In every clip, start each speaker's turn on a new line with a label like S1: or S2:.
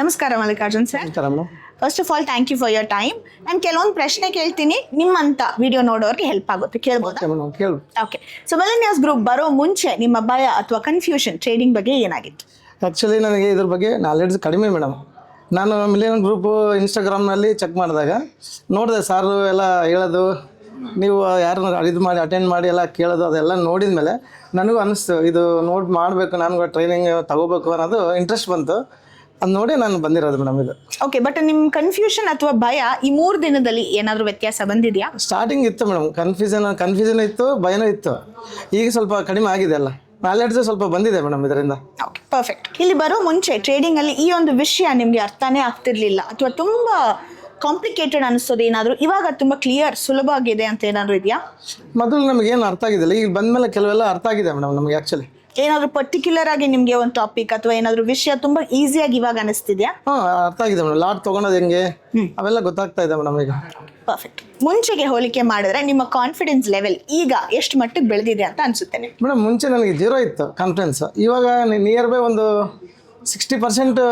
S1: ನಮಸ್ಕಾರ ಮಲ್ಲಿಕಾರ್ಜುನ್ ಸರ್.
S2: ನಮಸ್ಕಾರ madam.
S1: First of all thank you for your time. ನಾನು ಕೆಲವೊಂದು ಪ್ರಶ್ನೆ ಕೇಳ್ತೀನಿ, ನಿಮ್ಮಂತ ವಿಡಿಯೋ ನೋಡೋರಿಗೆ ಹೆಲ್ಪ್ ಆಗುತ್ತೆ, ಕೇಳ್ಬೋದಾ?
S2: ಓಕೆ ಮೇಡಮ್, ಕೇಳು.
S1: ಓಕೆ. ಸೊ ಮಿಲೆನಿಯಲ್ಸ್ ಗ್ರೂಪ್ ಬರೋ ಮುಂಚೆ ನಿಮ್ಮ ಭಯ ಅಥವಾ ಕನ್ಫ್ಯೂಷನ್ ಟ್ರೇಡಿಂಗ್ ಬಗ್ಗೆ ಏನಾಗಿತ್ತು?
S2: ಆ್ಯಕ್ಚುಲಿ ನನಗೆ ಇದ್ರ ಬಗ್ಗೆ ನಾಲೆಡ್ಜ್ ಕಡಿಮೆ ಮೇಡಮ್. ನಾನು ಮಿಲಿಯನ್ ಗ್ರೂಪು ಇನ್ಸ್ಟಾಗ್ರಾಮ್ನಲ್ಲಿ ಚೆಕ್ ಮಾಡಿದಾಗ ನೋಡಿದೆ ಸಾರು ಎಲ್ಲ ಹೇಳೋದು, ನೀವು ಯಾರನ್ನ ಇದು ಮಾಡಿ ಅಟೆಂಡ್ ಮಾಡಿ ಎಲ್ಲ ಕೇಳೋದು, ಅದೆಲ್ಲ ನೋಡಿದ ಮೇಲೆ ನನಗೂ ಅನ್ನಿಸ್ತು ಇದು ಮಾಡಬೇಕು, ನಾನು ಟ್ರೈನಿಂಗ್ ತಗೋಬೇಕು ಅನ್ನೋದು ಇಂಟ್ರೆಸ್ಟ್ ಬಂತು. ಅದು ನೋಡಿ ನಾನು ಬಂದಿರೋದು ಮೇಡಮ್ ಇದು.
S1: ಓಕೆ, ಬಟ್ ನಿಮ್ಮ ಕನ್ಫ್ಯೂಷನ್ ಅಥವಾ ಭಯ ಈ 3 ದಿನದಲ್ಲಿ ಏನಾದರೂ ವ್ಯತ್ಯಾಸ ಬಂದಿದೆಯಾ?
S2: ಸ್ಟಾರ್ಟಿಂಗ್ ಇತ್ತು ಮೇಡಮ್, ಕನ್ಫ್ಯೂಷನ್ ಇತ್ತು, ಭಯನೂ ಇತ್ತು. ಈಗ ಸ್ವಲ್ಪ ಕಡಿಮೆ ಆಗಿದೆ, ಅಲ್ಲ ನಾಲೆಡ್ಜ್ ಸ್ವಲ್ಪ ಬಂದಿದೆ ಮೇಡಮ್ ಇದರಿಂದ.
S1: Okay, perfect. ಇಲ್ಲಿ ಬರೋ ಮುಂಚೆ ಟ್ರೇಡಿಂಗಲ್ಲಿ ಈ ಒಂದು ವಿಷಯ ನಿಮಗೆ ಅರ್ಥನೇ ಆಗ್ತಿರ್ಲಿಲ್ಲ ಅಥವಾ ತುಂಬ ಕಾಂಪ್ಲಿಕೇಟೆಡ್ ಅನಿಸ್ತದೆ ಏನಾದರೂ, ಇವಾಗ ತುಂಬ ಕ್ಲಿಯರ್ ಸುಲಭ ಆಗಿದೆ ಅಂತ ಏನಾದರೂ ಇದೆಯಾ?
S2: ಮೊದಲು ನಮಗೇನು ಅರ್ಥ ಆಗಿದ್ದಿಲ್ಲ, ಈಗ ಬಂದಮೇಲೆ ಕೆಲವೆಲ್ಲ ಅರ್ಥ ಆಗಿದೆ ಮೇಡಮ್ ನಮಗೆ. ಆ್ಯಕ್ಚುಲಿ
S1: ಏನಾದರೂ ಪರ್ಟಿಕ್ಯುಲರ್ ಆಗಿ ನಿಮಗೆ ಒಂದು ಟಾಪಿಕ್ ಅಥವಾ ಏನಾದರೂ ವಿಷಯ ತುಂಬ ಈಸಿಯಾಗಿ ಇವಾಗ ಅನಿಸ್ತಿದ್ಯಾ?
S2: ಹಾಂ, ಅರ್ಥ ಆಗಿದೆ ಮೇಡಮ್. ಲಾಟ್ ತೊಗೊಳೋದು ಹೆಂಗೆ ಅವೆಲ್ಲ ಗೊತ್ತಾಗ್ತಾ ಇದೆ ಮೇಡಮ್ ಈಗ.
S1: ಪರ್ಫೆಕ್ಟ್. ಮುಂಚೆಗೆ ಹೋಲಿಕೆ ಮಾಡಿದ್ರೆ ನಿಮ್ಮ ಕಾನ್ಫಿಡೆನ್ಸ್ ಲೆವೆಲ್ ಈಗ ಎಷ್ಟು ಮಟ್ಟಿಗೆ ಬೆಳೆದಿದೆ ಅಂತ ಅನಿಸುತ್ತೆ
S2: ಮೇಡಮ್? ಮುಂಚೆ ನನಗೆ 0 ಇತ್ತು ಕಾನ್ಫಿಡೆನ್ಸ್, ಇವಾಗ ನಿಯರ್ ಬೈ ಒಂದು 60%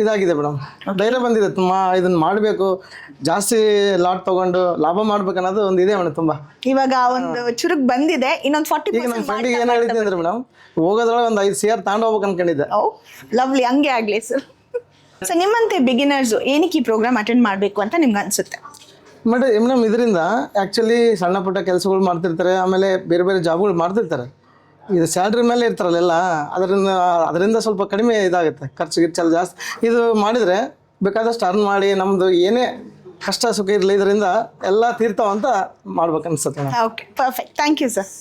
S2: ಇದಾಗಿದೆ ಮೇಡಮ್. ಧೈರ್ಯ ಬಂದಿದೆ, ಇದನ್ನು ಮಾಡಬೇಕು, ಜಾಸ್ತಿ ಲಾಟ್ ತೊಗೊಂಡು ಲಾಭ ಮಾಡ್ಬೇಕು ಅನ್ನೋದು ಒಂದು ಇದೆ ಮೇಡಮ್. ತುಂಬ
S1: ಇವಾಗ ಒಂದು ಚುರುಕ್ ಬಂದಿದೆ, ಇನ್ನೊಂದು 40%.
S2: ಈಗ ನಮ್ಮ ಫ್ರೆಂಡಿಗೆ ಏನು ಹೇಳಿದ್ದೆ ಅಂದ್ರೆ ಮೇಡಮ್, ಹೋಗೋದ್ರೊಳಗೆ ಒಂದು 5 CR ತಗೊಂಡು ಹೋಗ್ಬೇಕು ಅನ್ಕೊಂಡಿದ್ದೆ.
S1: ಓ ಲವ್ಲಿ, ಹಂಗೆ ಆಗಲಿ ಸರ್. ಸೊ ನಿಮ್ಮಂತೆ ಬಿಗಿನರ್ಸು ಏನಕ್ಕೆ ಈ ಪ್ರೋಗ್ರಾಮ್ ಅಟೆಂಡ್ ಮಾಡಬೇಕು ಅಂತ ನಿಮ್ಗೆ ಅನಿಸುತ್ತೆ?
S2: ಮೇಡಮ್ ಇದರಿಂದ ಆ್ಯಕ್ಚುಲಿ ಸಣ್ಣ ಪುಟ್ಟ ಕೆಲಸಗಳು ಮಾಡ್ತಿರ್ತಾರೆ, ಆಮೇಲೆ ಬೇರೆ ಬೇರೆ ಜಾಬ್ಗಳು ಮಾಡ್ತಿರ್ತಾರೆ. ಇದು ಸ್ಯಾಲ್ರಿ ಮೇಲೆ ಇರ್ತಾರಲ್ಲ, ಅದರಿಂದ ಸ್ವಲ್ಪ ಕಡಿಮೆ ಇದಾಗುತ್ತೆ, ಖರ್ಚು ಗಿರ್ಚಲ್ಲ ಜಾಸ್ತಿ. ಇದು ಮಾಡಿದರೆ ಬೇಕಾದಷ್ಟು ಅರ್ನ್ ಮಾಡಿ ನಮ್ಮದು ಏನೇ ಕಷ್ಟ ಸುಖ ಇರಲಿ ಇದರಿಂದ ಎಲ್ಲ ತೀರ್ತಾವಂತ ಮಾಡ್ಬೇಕು ಅನ್ಸುತ್ತೆ.
S1: Okay, perfect. Thank you sir.